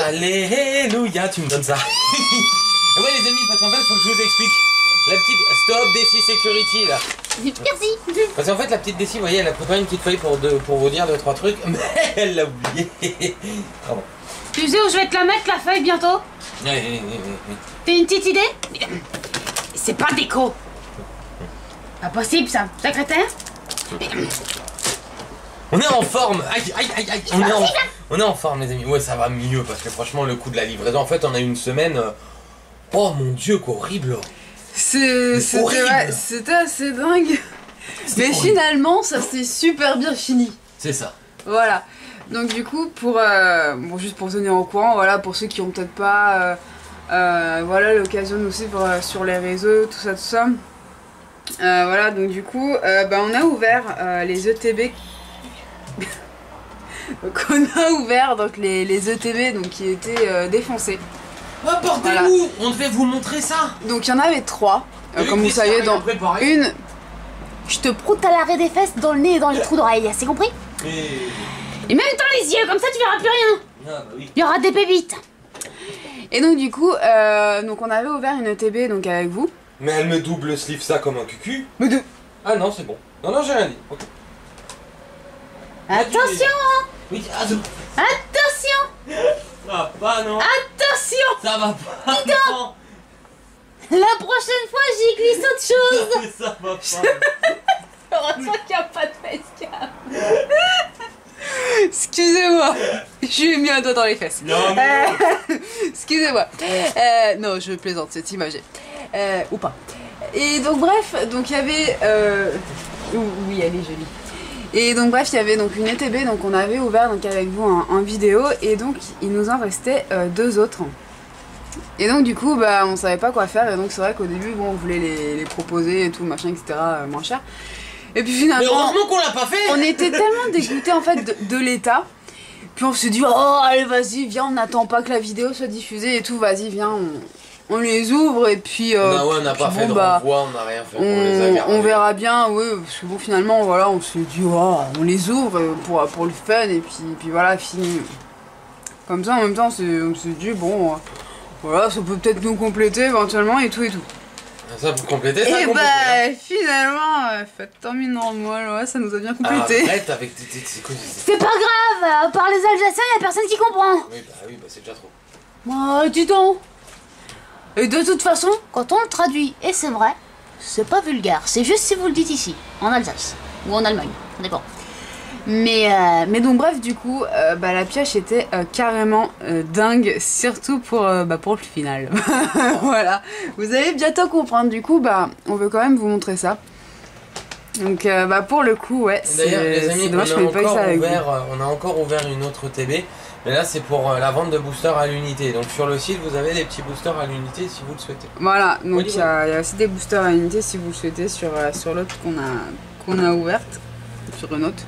alléluia, tu me donnes ça. Ouais les amis, parce qu'en fait, faut que je vous explique. La petite stop Desi Security là. Merci. Parce qu'en fait, la petite Desi, vous voyez, elle a préparé une petite feuille pour vous dire 2-3 trucs, mais elle l'a oublié. Pardon. Tu sais où je vais te la mettre la feuille bientôt? Ouais. T'as une petite idée? C'est pas déco. Pas possible ça, secrétaire. On est en forme. Aïe. On est en forme les amis. Ouais, ça va mieux parce que franchement, le coup de la livraison, en fait, on a eu une semaine. Oh mon dieu, quoi, horrible. C'était assez dingue. Mais finalement, ça s'est super bien fini. C'est ça. Voilà. Donc du coup, juste pour tenir au courant, voilà, pour ceux qui ont peut-être pas voilà, l'occasion de nous suivre sur les réseaux, tout ça. Voilà, donc du coup, on a ouvert les ETB. Donc on a ouvert donc, les ETB donc, qui étaient défoncés. Oh bordel, voilà. On devait vous montrer ça. Donc il y en avait 3, comme vous savez, dans une... Je te proute à l'arrêt des fesses dans le nez et dans les trous d'oreilles, c'est compris? Et même dans les yeux, comme ça tu verras plus rien. Ah, bah oui. Il y aura des pépites. Et donc du coup, donc on avait ouvert une ETB donc avec vous. Mais elle me double sleeve ça comme un cucu. Mais de... Ah non, c'est bon. Non, j'ai rien dit. Okay. Attention hein. Oui, attention. Ça va pas, non. Attention. Ça va pas, non. La prochaine fois, j'y glisse autre chose. Non, mais ça va pas. Heureusement qu'il n'y a pas de facecam. Excusez-moi, je lui ai mis un doigt dans les fesses. Non, mais excusez-moi. Non, je plaisante, c'est imagé. Ou pas. Et donc bref, donc il y avait... Oui, elle est jolie. Et donc bref, il y avait donc une ETB, donc on avait ouvert donc, avec vous en vidéo, et donc il nous en restait 2 autres. Et donc du coup, on savait pas quoi faire, et donc c'est vrai qu'au début, bon, on voulait les proposer et tout, machin, etc., moins cher. Et puis finalement... Mais heureusement qu'on l'a pas fait. On était tellement dégoûtés en fait de l'état. Puis on s'est dit, oh allez vas-y, viens, on n'attend pas que la vidéo soit diffusée et tout, vas-y, viens, on les ouvre et puis... on n'a pas fait de renvoi, on n'a rien fait, on les a gardés. On verra bien, oui, parce que bon finalement, voilà, on s'est dit, oh, on les ouvre pour le fun et puis voilà, fini. Comme ça, en même temps, on s'est dit, bon, voilà, ça peut peut-être nous compléter éventuellement et tout. Ça pour compléter, ça et finalement, faites tant mine normal, ouais, ça nous a bien complété. Arrête avec c'est pas grave, à part les Alsaciens, y a personne qui comprend. Oui, c'est déjà trop. Oh, dis donc. Et de toute façon, quand on le traduit, et c'est vrai, c'est pas vulgaire, c'est juste si vous le dites ici, en Alsace, ou en Allemagne, ça dépend. Mais donc bref, du coup, la pioche était carrément dingue, surtout pour le final. Voilà, vous allez bientôt comprendre, du coup, on veut quand même vous montrer ça. Donc pour le coup, ouais, c'est dommage qu'on n'ait pas eu ça avec vous. On a encore ouvert une autre TB, mais là c'est pour la vente de boosters à l'unité. Donc sur le site, vous avez des petits boosters à l'unité si vous le souhaitez. Voilà, donc il y a aussi des boosters à l'unité si vous le souhaitez sur l'autre qu'on a ouverte, sur une autre.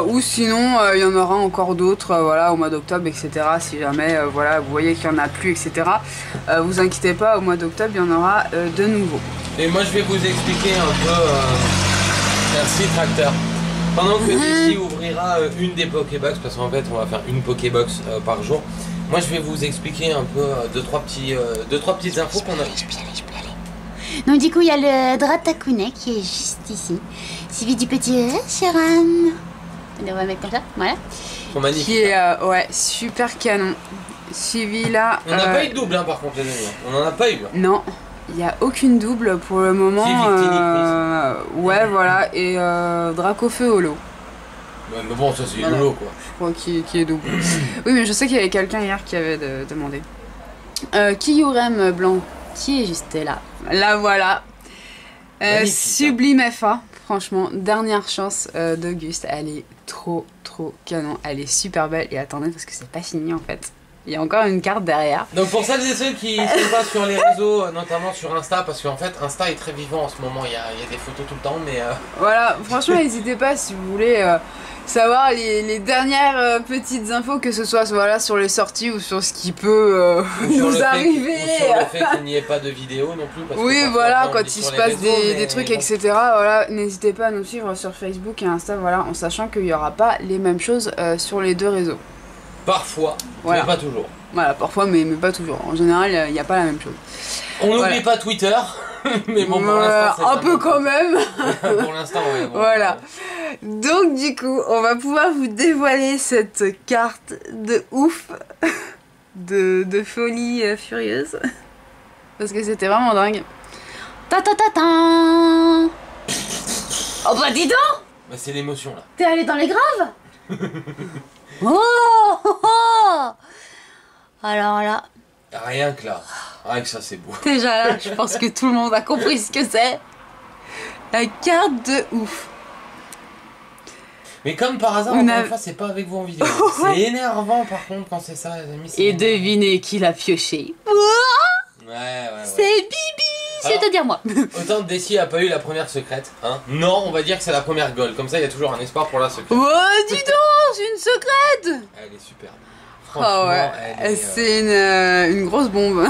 Ou sinon il y en aura encore d'autres voilà, au mois d'octobre, etc. Si jamais voilà, vous voyez qu'il n'y en a plus, etc. Vous inquiétez pas, au mois d'octobre il y en aura de nouveaux. Et moi je vais vous expliquer un peu merci tracteur. Pendant que Desi ouvrira une des Pokébox, parce qu'en fait on va faire une Pokébox par jour, moi je vais vous expliquer un peu deux trois petites infos qu'on a. Je peux y aller. Donc du coup il y a le Dratakune qui est juste ici, suivi du petit Reshiram. On va mettre comme ça, voilà. Ils sont magnifiques. Qui est ouais, super canon. Suivi là. On n'a pas eu de double par contre les amis, on en a pas eu. Non. Il n'y a aucune double pour le moment. Ouais, voilà. Et Dracofeu Holo. Ouais, mais bon, ça c'est Holo quoi. Je crois qu'il est double. Oui, mais je sais qu'il y avait quelqu'un hier qui avait demandé. Kyurem blanc, qui est juste là. Là, voilà. Sublime FA. Franchement, dernière chance d'Auguste. Elle est trop canon. Elle est super belle. Et attendez, parce que c'est pas fini en fait. Il y a encore une carte derrière. Donc pour celles et ceux qui ne sont pas sur les réseaux, notamment sur Insta, parce qu'en fait Insta est très vivant en ce moment, il y a des photos tout le temps, mais... Voilà, franchement n'hésitez pas si vous voulez savoir les dernières petites infos, que ce soit voilà, sur les sorties ou sur ce qui peut nous arriver. Ou sur le fait qu'il n'y ait pas de vidéo non plus. Parce oui, que voilà, quand il se passe des trucs, bon. Etc. Voilà, n'hésitez pas à nous suivre sur Facebook et Insta, voilà, en sachant qu'il n'y aura pas les mêmes choses sur les deux réseaux. Parfois, Voilà. mais pas toujours. Voilà, parfois, mais pas toujours. En général, il n'y a pas la même chose. On n'oublie Voilà. pas Twitter, mais bon, pour l'instant, c'est un pas peu bon. quand même. Pour l'instant, ouais. Bon, Voilà. Donc du coup, on va pouvoir vous dévoiler cette carte de ouf, de folie furieuse. Parce que c'était vraiment dingue. Ta ta ta ta. Oh bah dis donc, Bah, c'est l'émotion là. t'es allé dans les graves. Oh, oh, oh. Alors là, Rien que là. Rien que ça, c'est beau. déjà là, je pense que tout le monde a compris ce que c'est. La carte de ouf. Mais comme par hasard, On encore a- une fois, c'est pas avec vous en vidéo. C'est énervant par contre quand c'est ça, les amis. c'est Et énervant. devinez qui l'a pioché. Ouais. C'est Bibi. c'est-à-dire moi. Autant Desi a pas eu la première secrète, hein. Non, on va dire que c'est la première gold. Comme ça, il y a toujours un espoir pour la secrète. Oh, dis donc, c'est une secrète. Elle est superbe. Oh Franchement, ouais, elle est, c'est une grosse bombe.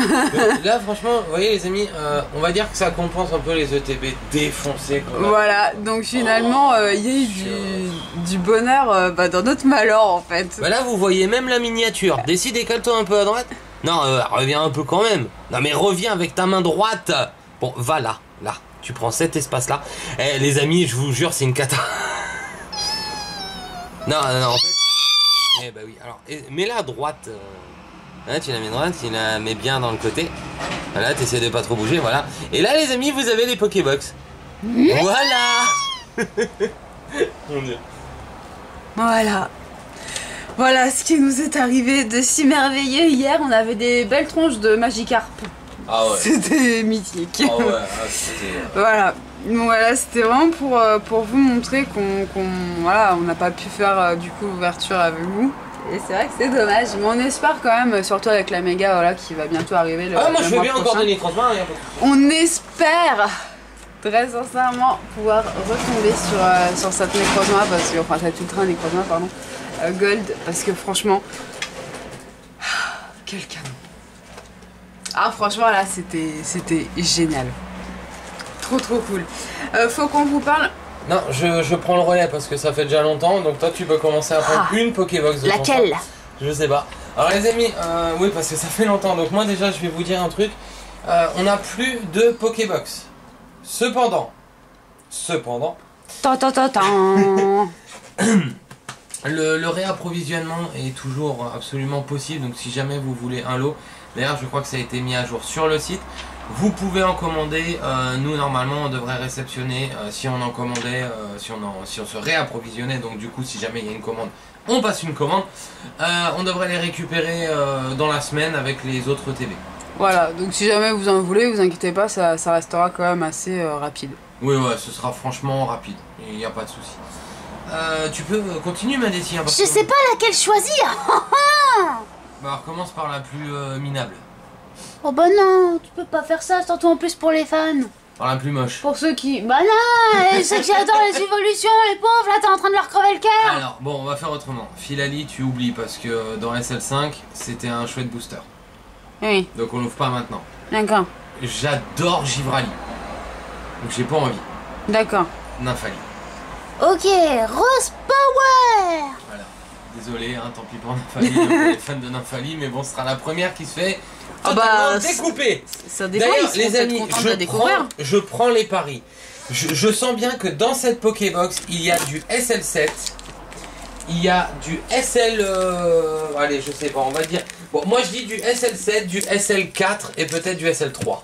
Là, franchement, vous voyez les amis, on va dire que ça compense un peu les ETB défoncés qu'on a. Voilà, donc finalement, il y a eu du bonheur dans notre malheur en fait. Bah là, vous voyez même la miniature. Desi, décale-toi un peu à droite. Non, reviens un peu quand même. Non, mais reviens avec ta main droite. Bon, va là, là. Tu prends cet espace-là. Eh, les amis, je vous jure, c'est une cata. Non, en fait. Eh bah oui, alors, mets-la à droite. Hein, tu la mets droite, tu la mets bien dans le côté. Voilà, t'essaies de pas trop bouger, voilà. Et là, les amis, vous avez les Pokébox. Voilà. Mon Dieu. Voilà. Voilà ce qui nous est arrivé de si merveilleux hier. On avait des belles tronches de Magikarp. Ah ouais. C'était mythique. Ah ouais, c'était... Voilà. Donc voilà, c'était vraiment pour vous montrer voilà, on n'a pas pu faire du coup l'ouverture avec vous. Et c'est vrai que c'est dommage, mais on espère quand même, surtout avec la méga voilà, qui va bientôt arriver le Ah, moi le je veux mois bien encore prochain. donner 30 mains, y a pas de souci. On espère très sincèrement pouvoir retomber sur cette Necrozma, parce que, enfin cette Ultra Necrozma, pardon, Gold, parce que franchement, quel canon. Ah franchement là c'était génial. Trop cool. Faut qu'on vous parle. Non, je prends le relais parce que ça fait déjà longtemps, donc toi tu peux commencer à prendre une Pokébox de ton Laquelle? choix. Je sais pas. Alors les amis, oui parce que ça fait longtemps, donc moi déjà je vais vous dire un truc. On n'a plus de Pokébox. Cependant, Tan, tan, tan, tan. le réapprovisionnement est toujours absolument possible, donc si jamais vous voulez un lot, d'ailleurs je crois que ça a été mis à jour sur le site, vous pouvez en commander. Nous normalement on devrait réceptionner si on en commandait, si on se réapprovisionnait, donc du coup si jamais il y a une commande, on passe une commande, on devrait les récupérer dans la semaine avec les autres TB. Voilà, donc si jamais vous en voulez, vous inquiétez pas, ça restera quand même assez rapide. Oui, ouais, ce sera franchement rapide, il n'y a pas de souci. Tu peux continuer ma décision. Je sais pas laquelle choisir. Bah, alors, commence par la plus minable, Oh bah non, tu peux pas faire ça, surtout en plus pour les fans. par la plus moche. Pour ceux qui... Bah non, et ceux qui adorent les évolutions, les pauvres, là t'es en train de leur crever le cœur. Alors, bon, on va faire autrement. Filali, tu oublies parce que dans SL5, c'était un chouette booster. Oui, Donc on l'ouvre pas maintenant. d'accord, J'adore Givrali. Donc j'ai pas envie. d'accord. Nymphali. Ok, Rose Power. Voilà. Désolé, hein, tant pis pour Nymphali, pour les fans de Nymphali, mais bon, ce sera la première qui se fait Ah totalement bah, découpée. Ça dépend, D'ailleurs, ils seront les peut-être amis, contents de la je découvrir. prends les paris. Je sens bien que dans cette Pokébox, il y a du SL7, il y a du SL... allez, je sais pas, on va dire... Bon, moi je dis du SL7, du SL4 et peut-être du SL3.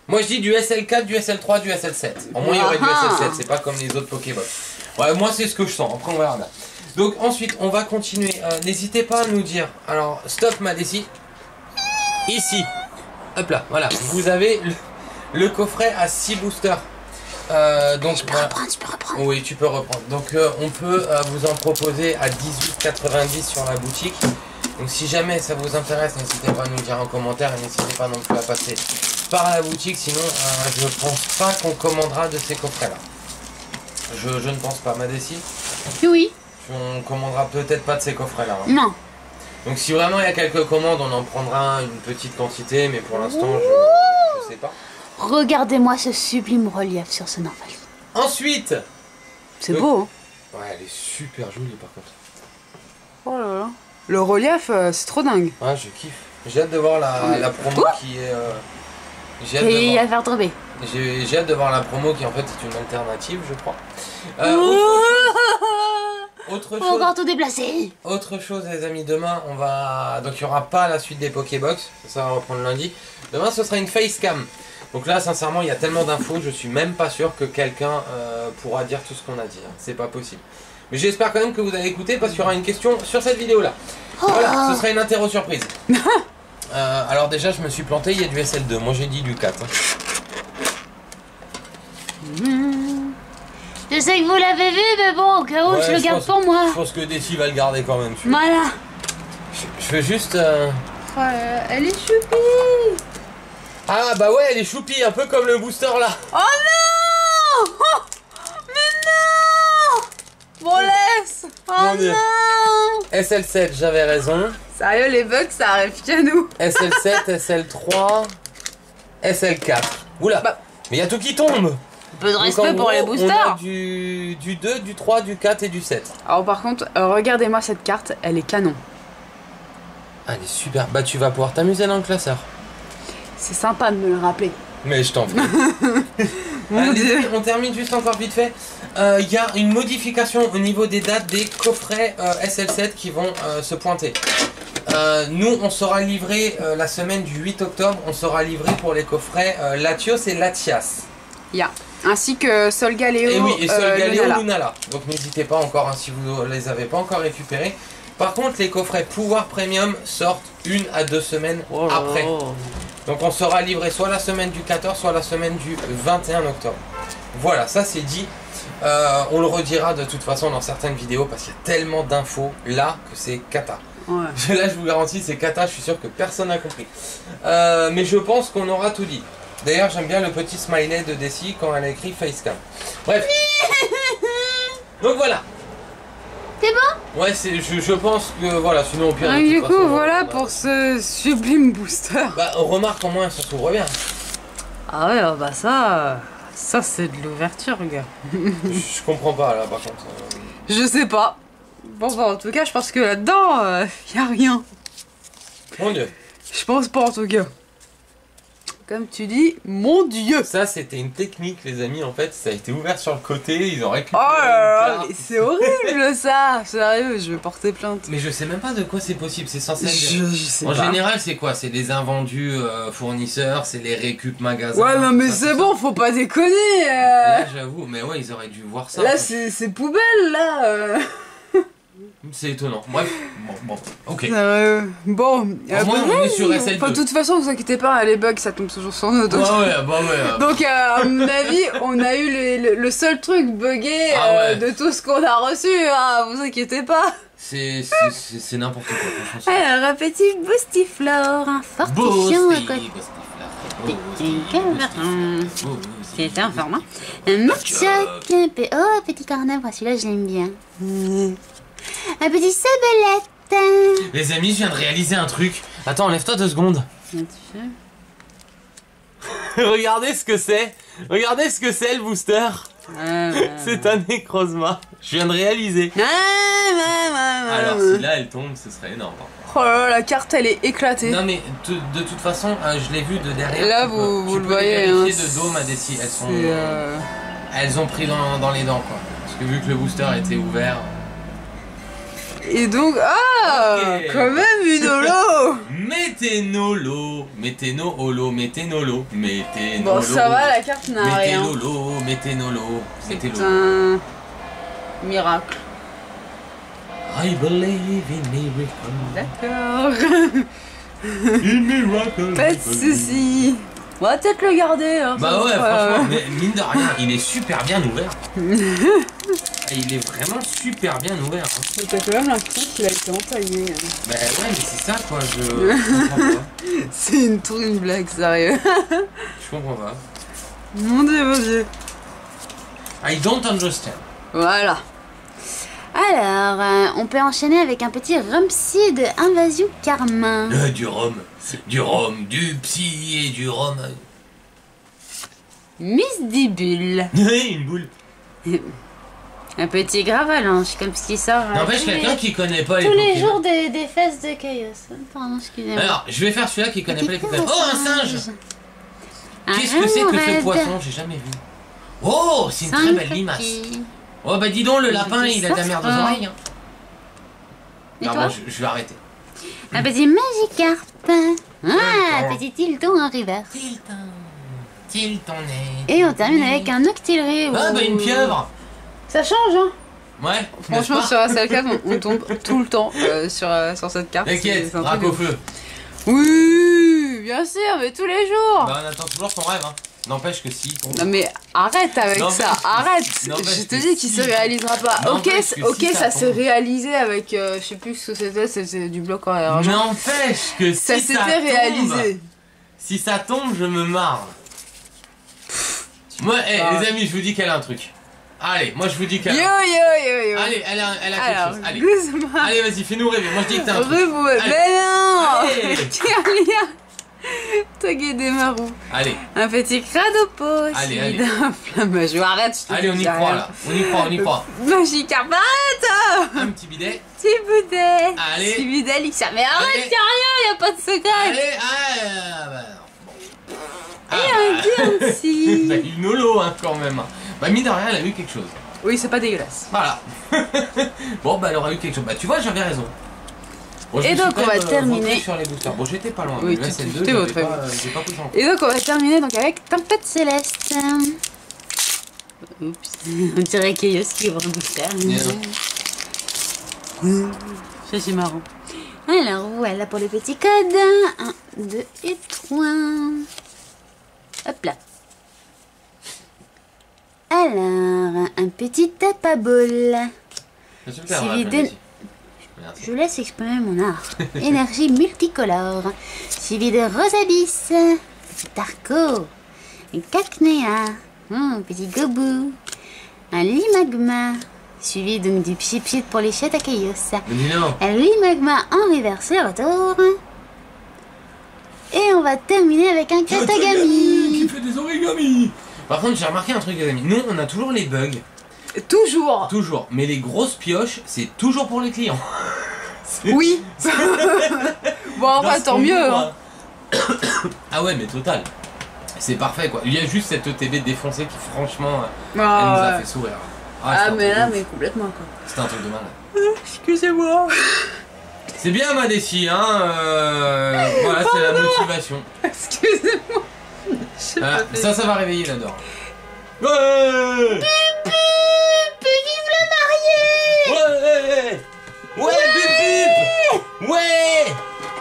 Moi je dis du SL4, du SL3, du SL7. En moins il y aurait du SL7, c'est pas comme les autres Pokébox. Ouais, moi c'est ce que je sens, après on verra bien. Donc ensuite, on va continuer. N'hésitez pas à nous dire... Alors, stop ma déci. Ici. Hop là, voilà. Vous avez le coffret à 6 boosters. Donc, Tu peux voilà. reprendre, tu peux reprendre. Oui, tu peux reprendre. Donc on peut vous en proposer à 18,90 sur la boutique. Donc si jamais ça vous intéresse, n'hésitez pas à nous dire en commentaire et n'hésitez pas non plus à passer par la boutique. Sinon, je pense pas qu'on commandera de ces coffrets-là. Je ne pense pas, Madessi. Oui, On commandera peut-être pas de ces coffrets-là. Hein. non. Donc si vraiment il y a quelques commandes, on en prendra une petite quantité, mais pour l'instant, je sais pas. Regardez-moi ce sublime relief sur ce Nymphali. Ensuite, C'est beau, hein. ouais, elle est super jolie par contre. Oh là là. Le relief, c'est trop dingue. Ouais, je kiffe. J'ai hâte de voir la promo qui est... J'ai hâte, Et à faire tomber. j'ai hâte de voir la promo qui en fait est une alternative, je crois. Autre chose, Encore tout déplacé. autre chose les amis, demain on va... Donc il n'y aura pas la suite des Pokébox, ça va reprendre lundi. Demain ce sera une facecam. Donc là sincèrement il y a tellement d'infos, je suis même pas sûr que quelqu'un pourra dire tout ce qu'on a dit. Hein. C'est pas possible. Mais j'espère quand même que vous allez écouter parce qu'il y aura une question sur cette vidéo là. Voilà, ce sera une interro surprise. Alors déjà je me suis planté, il y a du SL2, moi j'ai dit du 4. Hein. Je sais que vous l'avez vu, mais bon, au cas où, Ouais, je le garde pour moi. Je pense que Desi va le garder quand même. Voilà. Je veux juste... Oh, elle est choupie. Ah bah ouais, elle est choupie, un peu comme le booster là. Oh non. Oh, mais non. Bon, laisse. Oh Mon Dieu. non. SL7, j'avais raison. Sérieux, les bugs, ça arrive qu'à nous. SL7, SL3, SL4. Oula, Bah. mais il y a tout qui tombe. Un peu de respect Donc, en pour les gros, boosters. On a du 2, du 3, du 4 et du 7. Alors par contre, regardez-moi cette carte, elle est canon. Ah, elle est super. Bah tu vas pouvoir t'amuser dans le classeur. C'est sympa de me le rappeler. Mais je t'en prie. Mon Les Dieu. amis, on termine juste encore vite fait. Il y a une modification au niveau des dates des coffrets SL7 qui vont se pointer. Nous, on sera livré la semaine du 8 octobre. On sera livré pour les coffrets Latios et Latias. Yeah. Ainsi que Solgaleo, Et oui, et Solgaleo Lunala. Lunala. Donc n'hésitez pas encore hein, si vous les avez pas encore récupérés. Par contre, les coffrets Pouvoir Premium sortent 1 à 2 semaines après. Donc on sera livré soit la semaine du 14, soit la semaine du 21 octobre. Voilà, ça c'est dit. On le redira de toute façon dans certaines vidéos parce qu'il y a tellement d'infos là que c'est cata. Ouais. Là je vous garantis c'est cata, je suis sûr que personne n'a compris. Mais je pense qu'on aura tout dit. D'ailleurs j'aime bien le petit smiley de Desi quand elle a écrit Facecam. Bref. Donc voilà. C'est bon? Ouais, je pense que voilà, sinon au pire. de Et toute du façon, coup, on voilà va- pour ce sublime booster. Bah on remarque au moins ça s'ouvre bien. Ah ouais, bah ça c'est de l'ouverture, gars. Je comprends pas là par contre. Je sais pas. Bon, bah en tout cas, je pense que là-dedans, y a rien. Mon dieu. Je pense pas en tout cas. Comme tu dis, mon Dieu. Ça c'était une technique les amis en fait, ça a été ouvert sur le côté, ils ont récupéré Oh là une là, carte. mais c'est horrible ça. Sérieux, je vais porter plainte. Mais je sais même pas de quoi c'est possible, c'est censé être... Je sais En pas. général c'est quoi? C'est des invendus fournisseurs, c'est les récup magasins. Ouais, non mais ça, c'est tout bon, faut pas déconner. ça. Là j'avoue, mais ouais ils auraient dû voir ça. Là, c'est poubelle là. C'est étonnant. Bref, bon, ok. Bon, Au moins, on est sur SL2. enfin, de toute façon, vous inquiétez pas, les bugs ça tombe toujours sur nous. Donc, ouais. donc à mon avis, on a eu le seul truc buggé Ah ouais. de tout ce qu'on a reçu. Hein, vous inquiétez pas. C'est n'importe quoi, franchement. Alors, un petit boostiflore, un fortifiant à côté. C'est un format. Un Murkshot, un peu... Oh, petit carnavre, celui-là je l'aime bien. Un petit sabelette. Les amis, je viens de réaliser un truc. Attends, enlève-toi 2 secondes. Regardez ce que c'est. Regardez ce que c'est le booster. C'est un Necrozma. Je viens de réaliser. Alors si là elle tombe, ce serait énorme. Oh là là, la carte elle est éclatée. Non mais de toute façon, je l'ai vu de derrière. Là, tu vous tu le peux voyez, les vérifier hein, de dos, ma Desi. C'est, Elles ont pris dans les dents quoi. Parce que vu que le booster était ouvert. Et donc, Ok. quand même une holo. Mettez-nos-lo, mettez-nos-holo, mettez-nos-lo, mettez-nos-lo. Bon, ça va, la carte n'a rien. Mettez-nos-lo, mettez-nos-lo, mettez-lo. Putain, miracle. I believe in miracle. D'accord. In miracle. Pas de soucis. On va peut-être le garder. Hein, Bah ouais, ça, franchement, mais mine de rien, il est super bien ouvert. Et il est vraiment super bien ouvert. Hein. T'as quand même l'impression qu'il a été entaillé. Hein. Bah ouais, mais c'est ça quoi, je comprends pas. C'est une blague, sérieux. Je comprends pas. Mon dieu, mon dieu. I don't understand. Voilà. Alors, on peut enchaîner avec un petit Rumseed Invasion Carmin. Du rhum, du psy et du rhum. Miss Dibule. Une boule. Un petit gravalanche, comme ce qui sort. N'empêche quelqu'un qui connaît pas les tous les Pokémon. jours des fesses de Chaos. Pardon, excusez-moi. Alors, je vais faire celui-là qui connaît pas les Pokémon. Oh, un singe! Un Qu'est-ce que c'est que ce raid. poisson? J'ai jamais vu. Oh, c'est une très belle limace. Oh, bah dis donc, le lapin, il a de la merde aux oreilles. Hein. Et Non, toi bon, je vais arrêter. Un petit Magikarp. Ah, petit Tilton en reverse. Tilton nez. Et on termine avec un Octillery. Ah, bah une pieuvre. Ça change, hein. Ouais, Franchement, n'est-ce sur pas? SL4, on tombe tout le temps sur cette carte. T'inquiète, C'est un drac truc au de- feu. Oui, bien sûr, mais tous les jours. Bah, on attend toujours ton rêve, hein. N'empêche que si. Non mais arrête avec Non, ça, mais- arrête. non, mais Je te c'est dis qu'il si. se réalisera pas. Non, Ok, parce que ok, si ça ça s'est tombe. réalisé avec, je sais plus ce que c'était du bloc en argent. N'empêche que Ça si ça s'était tombe, réalisé. si ça tombe, je me marre. Moi, Ah. les amis, je vous dis qu'elle a un truc. Allez, moi je vous dis Yo qu'elle yo a... yo yo. Allez, elle a quelque Alors, chose. Allez, Guzma. allez vas-y, fais-nous rêver. Moi je dis que t'as un truc. Rebou, Allez. mais non. Allez. Tiens, Togedemaru. Allez, Un petit Cradopos. Allez, allez. D'un flammage. Arrête, je te allez, on dis y croit rien. là. On y croit, on y croit. Magikarp, arrête. Un petit bidet. Petit boudet. Allez. Petit boudet, Lixa. Mais arrête, Allez. y'a rien, y'a pas de secret. Allez, bah non. Bon. Et un Diancie. Bah, une holo hein, quand même. Bah mine de rien, elle a eu quelque chose. Oui, c'est pas dégueulasse. Voilà. Bon, bah elle aura eu quelque chose. Bah tu vois, j'avais raison. Bon, je Et me suis donc, quand on va même, terminer. vautré sur les boosters. Bon, j'étais pas loin. Oui, mais là, tu c'est le t'es 2, j'avais vautré, pas, j'ai pas pris en compte. Et donc, on va terminer donc avec Tempête Céleste. Oups. On dirait Chaos qui ouvre un booster. Ça, c'est marrant. Alors, voilà pour les petits codes. 1, 2 et 3. Hop là. Alors, un petit tape à boule. Je suis super Si brave, l'idée- merci. Merci. Je laisse exprimer mon art. Énergie multicolore. Suivi de Rosabis. Petit Tarko. Un Cacnea. Petit Gobu. Un Limagma. Suivi donc du Pchit pour les chiottes à Chaos. Mais dis non. Un Limagma en reverse le retour. Et on va terminer avec un Qui Katagami. fait des origamis. Par contre, j'ai remarqué un truc, les amis. Nous, on a toujours les bugs. Toujours. Toujours. Mais les grosses pioches, c'est toujours pour les clients. Oui. Bon, en Dans vrai, ce tant qu'on mieux. ouvre, Hein. Ah ouais, mais total. C'est parfait, quoi. Il y a juste cette ETB défoncée qui, franchement, elle nous Ah, a fait sourire. ah, c'est un mais truc là, de ouf. mais complètement quoi. C'est un truc de malade. Excusez-moi. C'est bien, ma déci, hein. Voilà, c'est la motivation. Excusez-moi. J'ai Voilà, pas fait. ça va réveiller l'adore. Ouais. Vive le marié. Ouais. Ouais, bup bup. Ouais.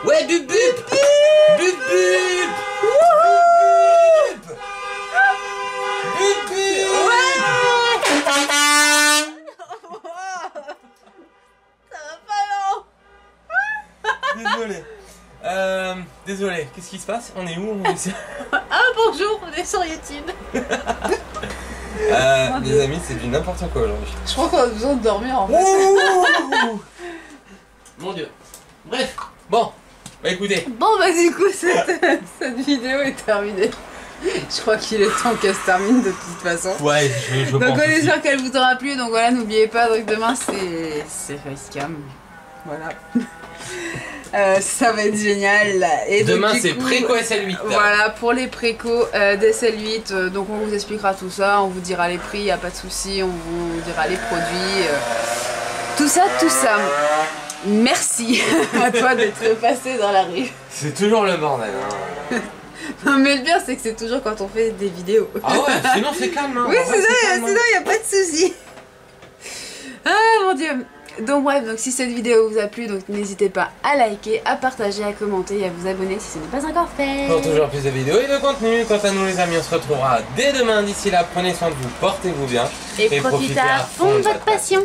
Ouais, bup bup. Bup bup. Bup bup. Ça va pas non. Désolé. Désolé, qu'est-ce qui se passe? On est où? On est ici. Ah bonjour, on est sur YouTube. Les amis, c'est du n'importe quoi aujourd'hui. Je crois qu'on a besoin de dormir en fait. Mon dieu. Bref, bon, bah écoutez. Bon bah du coup cette vidéo est terminée. Je crois qu'il est temps qu'elle se termine de toute façon. Ouais, je Donc pense on aussi. espère qu'elle vous aura plu. Donc voilà, n'oubliez pas, donc demain c'est Facecam. Voilà. Ça va être génial. Et donc, Demain du c'est coup, préco SL8. Voilà, pour les précos d'SL8, donc on vous expliquera tout ça, on vous dira les prix, y a pas de souci, on vous dira les produits, tout ça, tout ça. Merci à toi d'être passé dans la rue. C'est toujours le bordel. Hein. Non mais le pire c'est que c'est toujours quand on fait des vidéos. Ah ouais, sinon c'est calme. Hein. Oui, En vrai, c'est calme, hein. sinon y a pas de souci. Ah mon dieu. Donc bref, donc si cette vidéo vous a plu, donc n'hésitez pas à liker, à partager, à commenter et à vous abonner si ce n'est pas encore fait. Pour toujours plus de vidéos et de contenu. Quant à nous les amis, on se retrouvera dès demain. D'ici là, prenez soin de vous, portez-vous bien. Et profitez à fond de votre passion.